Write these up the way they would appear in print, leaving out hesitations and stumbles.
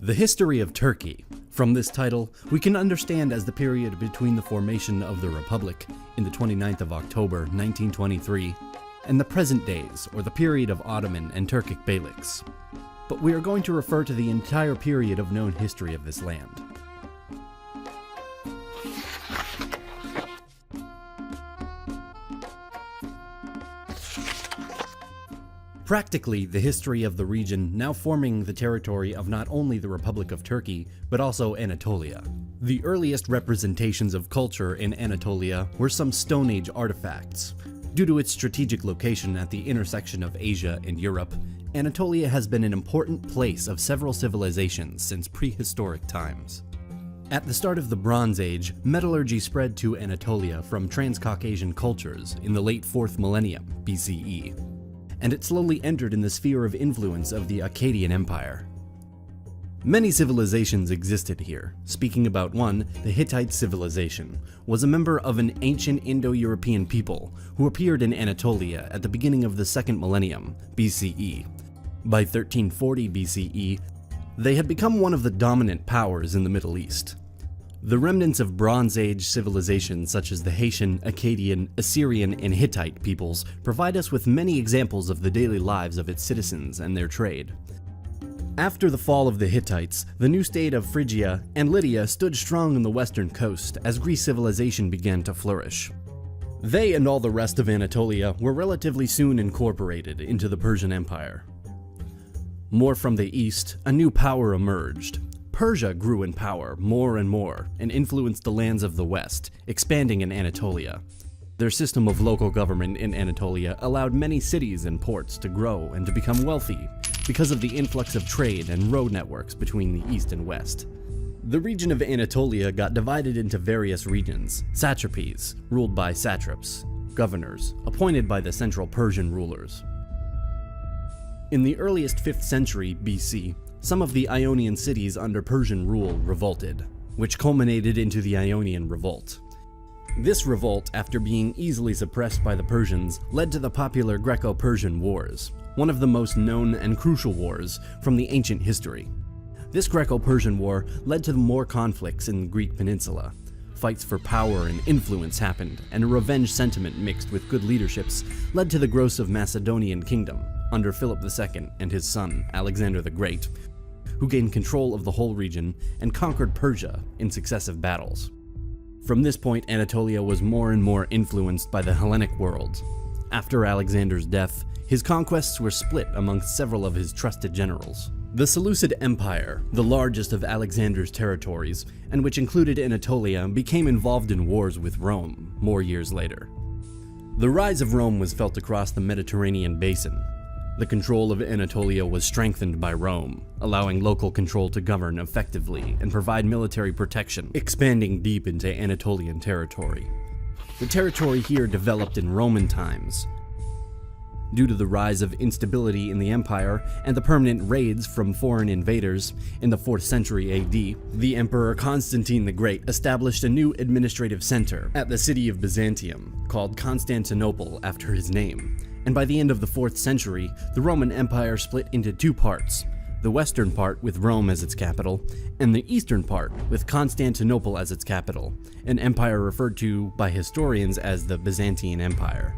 The history of Turkey. From this title, we can understand as the period between the formation of the Republic in the 29th of October 1923 and the present days, or the period of Ottoman and Turkic beyliks. But we are going to refer to the entire period of known history of this land. Practically, the history of the region now forming the territory of not only the Republic of Turkey, but also Anatolia. The earliest representations of culture in Anatolia were some Stone Age artifacts. Due to its strategic location at the intersection of Asia and Europe, Anatolia has been an important place of several civilizations since prehistoric times. At the start of the Bronze Age, metallurgy spread to Anatolia from Transcaucasian cultures in the late 4th millennium BCE. And it slowly entered in the sphere of influence of the Akkadian Empire. Many civilizations existed here. Speaking about one, the Hittite civilization was a member of an ancient Indo-European people who appeared in Anatolia at the beginning of the 2nd millennium BCE. By 1340 BCE, they had become one of the dominant powers in the Middle East. The remnants of Bronze Age civilizations such as the Haitian, Akkadian, Assyrian, and Hittite peoples provide us with many examples of the daily lives of its citizens and their trade. After the fall of the Hittites, the new state of Phrygia and Lydia stood strong on the western coast as Greek civilization began to flourish. They and all the rest of Anatolia were relatively soon incorporated into the Persian Empire. More from the east, a new power emerged. Persia grew in power more and more and influenced the lands of the west, expanding in Anatolia. Their system of local government in Anatolia allowed many cities and ports to grow and to become wealthy because of the influx of trade and road networks between the east and west. The region of Anatolia got divided into various regions, satrapies, ruled by satraps, governors, appointed by the central Persian rulers. In the earliest 5th century BC, some of the Ionian cities under Persian rule revolted, which culminated into the Ionian Revolt. This revolt, after being easily suppressed by the Persians, led to the popular Greco-Persian Wars, one of the most known and crucial wars from the ancient history. This Greco-Persian War led to more conflicts in the Greek peninsula. Fights for power and influence happened, and a revenge sentiment mixed with good leaderships led to the growth of Macedonian kingdom under Philip II and his son, Alexander the Great, who gained control of the whole region and conquered Persia in successive battles. From this point, Anatolia was more and more influenced by the Hellenic world. After Alexander's death, his conquests were split amongst several of his trusted generals. The Seleucid Empire, the largest of Alexander's territories, and which included Anatolia, became involved in wars with Rome more years later. The rise of Rome was felt across the Mediterranean basin. The control of Anatolia was strengthened by Rome, allowing local control to govern effectively and provide military protection, expanding deep into Anatolian territory. The territory here developed in Roman times. Due to the rise of instability in the empire and the permanent raids from foreign invaders in the 4th century AD, the Emperor Constantine the Great established a new administrative center at the city of Byzantium, called Constantinople after his name. And by the end of the 4th century, the Roman Empire split into two parts, the western part with Rome as its capital, and the eastern part with Constantinople as its capital, an empire referred to by historians as the Byzantine Empire.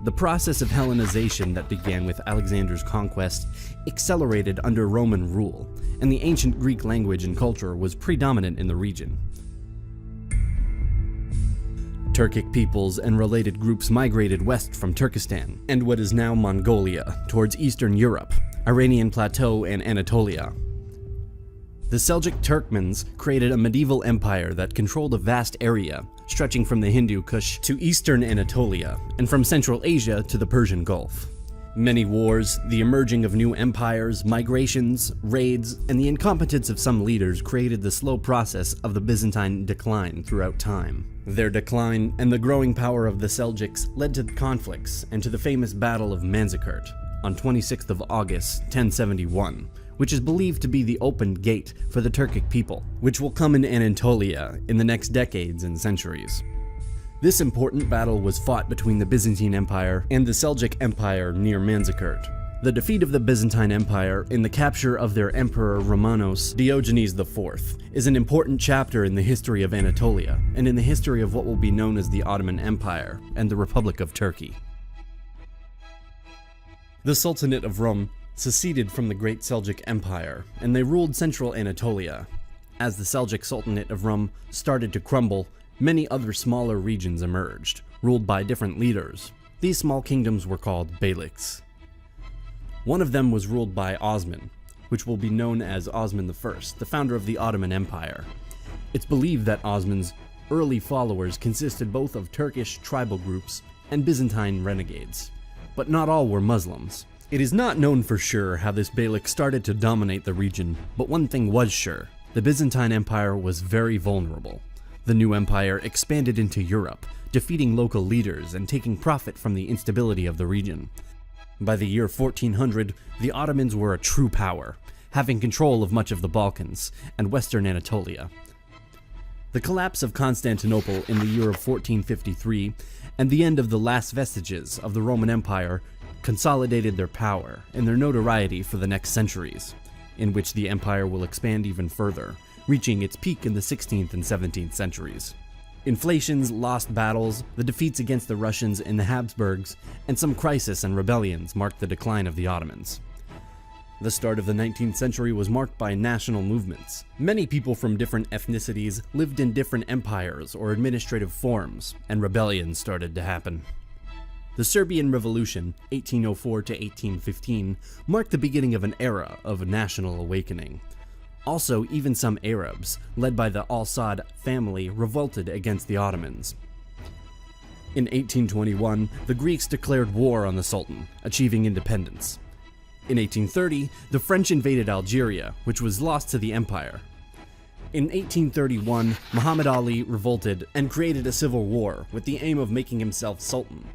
The process of Hellenization that began with Alexander's conquest accelerated under Roman rule, and the ancient Greek language and culture was predominant in the region. Turkic peoples and related groups migrated west from Turkestan and what is now Mongolia towards Eastern Europe, Iranian Plateau, and Anatolia. The Seljuk Turkmens created a medieval empire that controlled a vast area, stretching from the Hindu Kush to eastern Anatolia, and from Central Asia to the Persian Gulf. Many wars, the emerging of new empires, migrations, raids, and the incompetence of some leaders created the slow process of the Byzantine decline throughout time. Their decline and the growing power of the Seljuks led to conflicts and to the famous Battle of Manzikert on 26th of August, 1071, which is believed to be the open gate for the Turkic people, which will come in Anatolia in the next decades and centuries. This important battle was fought between the Byzantine Empire and the Seljuk Empire near Manzikert. The defeat of the Byzantine Empire and the capture of their emperor Romanos Diogenes IV is an important chapter in the history of Anatolia and in the history of what will be known as the Ottoman Empire and the Republic of Turkey. The Sultanate of Rum seceded from the Great Seljuk Empire, and they ruled central Anatolia. As the Seljuk Sultanate of Rum started to crumble, many other smaller regions emerged, ruled by different leaders. These small kingdoms were called beyliks. One of them was ruled by Osman, which will be known as Osman I, the founder of the Ottoman Empire. It's believed that Osman's early followers consisted both of Turkish tribal groups and Byzantine renegades, but not all were Muslims. It is not known for sure how this beylik started to dominate the region, but one thing was sure: the Byzantine Empire was very vulnerable. The new empire expanded into Europe, defeating local leaders and taking profit from the instability of the region. By the year 1400, the Ottomans were a true power, having control of much of the Balkans and western Anatolia. The collapse of Constantinople in the year of 1453 and the end of the last vestiges of the Roman Empire consolidated their power and their notoriety for the next centuries, in which the empire will expand even further, reaching its peak in the 16th and 17th centuries. Inflations, lost battles, the defeats against the Russians and the Habsburgs, and some crisis and rebellions marked the decline of the Ottomans. The start of the 19th century was marked by national movements. Many people from different ethnicities lived in different empires or administrative forms, and rebellions started to happen. The Serbian Revolution, 1804 to 1815, marked the beginning of an era of national awakening. Also, even some Arabs, led by the Al-Saud family, revolted against the Ottomans. In 1821, the Greeks declared war on the Sultan, achieving independence. In 1830, the French invaded Algeria, which was lost to the empire. In 1831, Muhammad Ali revolted and created a civil war with the aim of making himself Sultan.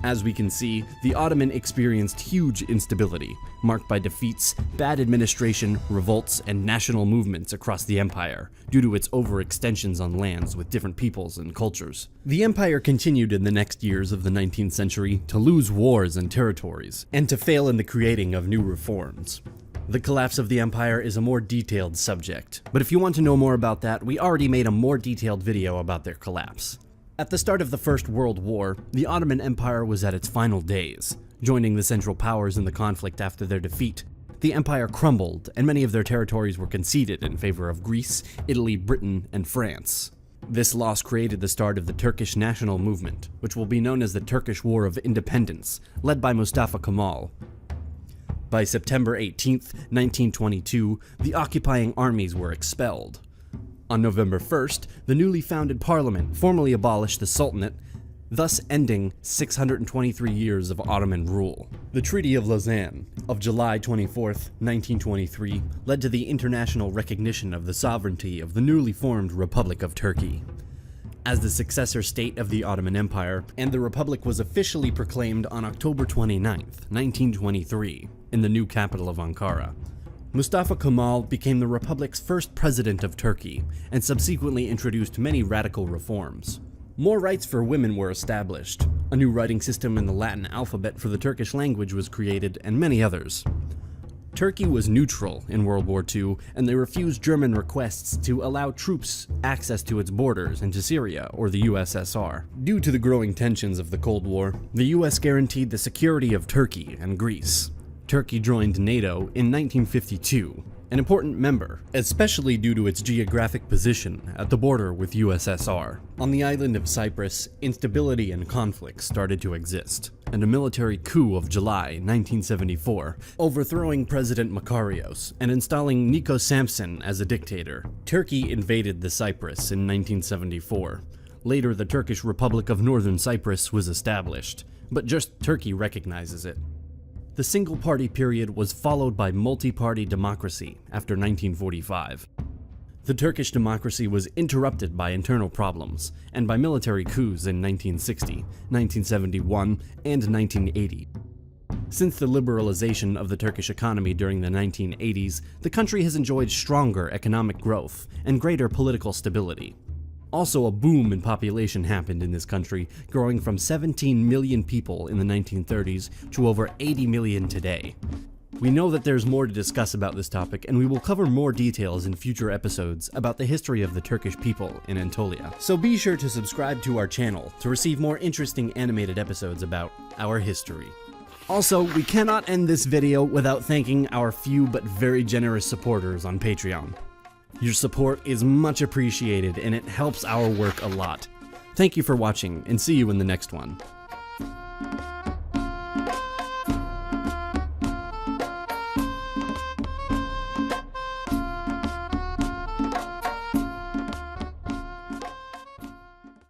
As we can see, the Ottoman experienced huge instability, marked by defeats, bad administration, revolts, and national movements across the empire, due to its overextensions on lands with different peoples and cultures. The empire continued in the next years of the 19th century to lose wars and territories, and to fail in the creating of new reforms. The collapse of the empire is a more detailed subject, but if you want to know more about that, we already made a more detailed video about their collapse. At the start of the First World War, the Ottoman Empire was at its final days, joining the Central Powers in the conflict after their defeat. The empire crumbled, and many of their territories were conceded in favor of Greece, Italy, Britain, and France. This loss created the start of the Turkish national movement, which will be known as the Turkish War of Independence, led by Mustafa Kemal. By September 18, 1922, the occupying armies were expelled. On November 1st, the newly founded parliament formally abolished the Sultanate, thus ending 623 years of Ottoman rule. The Treaty of Lausanne of July 24, 1923, led to the international recognition of the sovereignty of the newly formed Republic of Turkey as the successor state of the Ottoman Empire, and the Republic was officially proclaimed on October 29, 1923, in the new capital of Ankara. Mustafa Kemal became the Republic's first president of Turkey, and subsequently introduced many radical reforms. More rights for women were established, a new writing system in the Latin alphabet for the Turkish language was created, and many others. Turkey was neutral in World War II, and they refused German requests to allow troops access to its borders into Syria or the USSR. Due to the growing tensions of the Cold War, the US guaranteed the security of Turkey and Greece. Turkey joined NATO in 1952, an important member, especially due to its geographic position at the border with USSR. On the island of Cyprus, instability and conflict started to exist, and a military coup of July 1974, overthrowing President Makarios and installing Nico Samson as a dictator. Turkey invaded the Cyprus in 1974. Later, the Turkish Republic of Northern Cyprus was established, but just Turkey recognizes it. The single-party period was followed by multi-party democracy after 1945. The Turkish democracy was interrupted by internal problems and by military coups in 1960, 1971, and 1980. Since the liberalization of the Turkish economy during the 1980s, the country has enjoyed stronger economic growth and greater political stability. Also, a boom in population happened in this country, growing from 17 million people in the 1930s to over 80 million today. We know that there's more to discuss about this topic, and we will cover more details in future episodes about the history of the Turkish people in Anatolia. So be sure to subscribe to our channel to receive more interesting animated episodes about our history. Also, we cannot end this video without thanking our few but very generous supporters on Patreon. Your support is much appreciated and it helps our work a lot. Thank you for watching, and see you in the next one.